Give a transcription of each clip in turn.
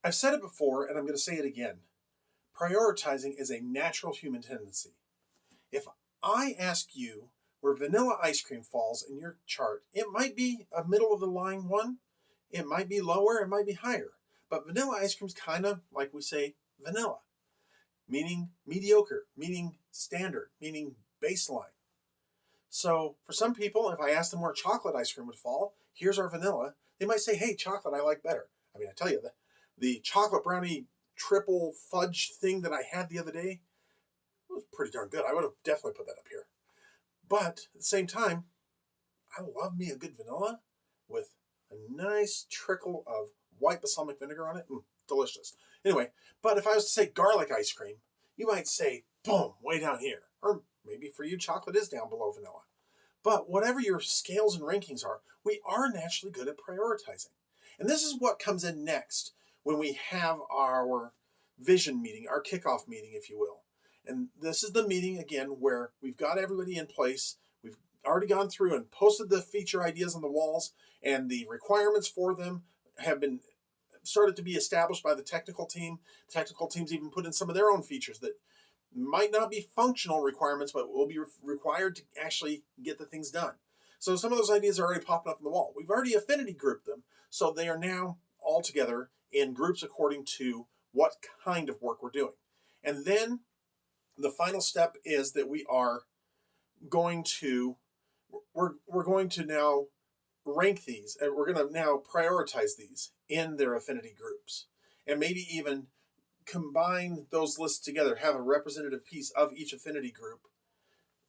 I've said it before, and I'm going to say it again. Prioritizing is a natural human tendency. If I ask you where vanilla ice cream falls in your chart, it might be a middle of the line one, it might be lower, it might be higher. But vanilla ice cream's kind of like we say vanilla, meaning mediocre, meaning standard, meaning baseline. So for some people, if I ask them where chocolate ice cream would fall, here's our vanilla, they might say, hey, chocolate I like better. I mean, I tell you, the chocolate brownie triple fudge thing that I had the other day was pretty darn good. I would have definitely put that up here. But at the same time, I love me a good vanilla with a nice trickle of white balsamic vinegar on it. Delicious. Anyway, but if I was to say garlic ice cream, you might say, boom, way down here. Or maybe for you, chocolate is down below vanilla. But whatever your scales and rankings are, we are naturally good at prioritizing. And this is what comes in next when we have our vision meeting, our kickoff meeting, if you will. And this is the meeting, again, where we've got everybody in place. We've already gone through and posted the feature ideas on the walls, and the requirements for them have been started to be established by the technical team. The technical teams even put in some of their own features that might not be functional requirements, but will be required to actually get the things done. So some of those ideas are already popping up on the wall. We've already affinity grouped them, so they are now all together in groups according to what kind of work we're doing. And then the final step is that we are going to we're going to now rank these, and we're going to now prioritize these in their affinity groups, and maybe even combine those lists together, have a representative piece of each affinity group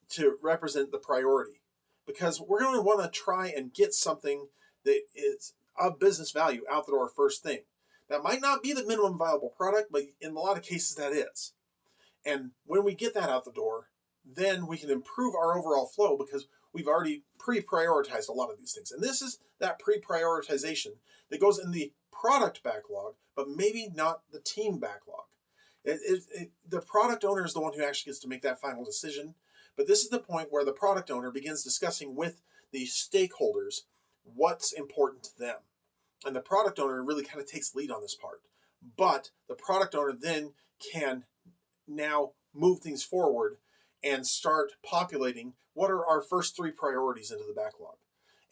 to represent the priority, because we're going to want to try and get something that is of business value out the door first thing. That might not be the minimum viable product, but in a lot of cases that is. And when we get that out the door, then we can improve our overall flow because we've already pre-prioritized a lot of these things. And this is that pre-prioritization that goes in the product backlog, but maybe not the team backlog. The product owner is the one who actually gets to make that final decision. But this is the point where the product owner begins discussing with the stakeholders what's important to them. And the product owner really kind of takes lead on this part. But the product owner then can now move things forward and start populating what are our first three priorities into the backlog,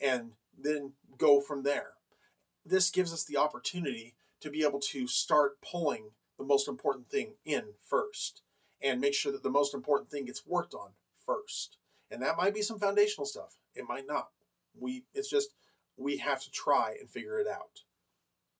and then go from there. This gives us the opportunity to be able to start pulling the most important thing in first and make sure that the most important thing gets worked on first. And that might be some foundational stuff. It might not. We have to try and figure it out.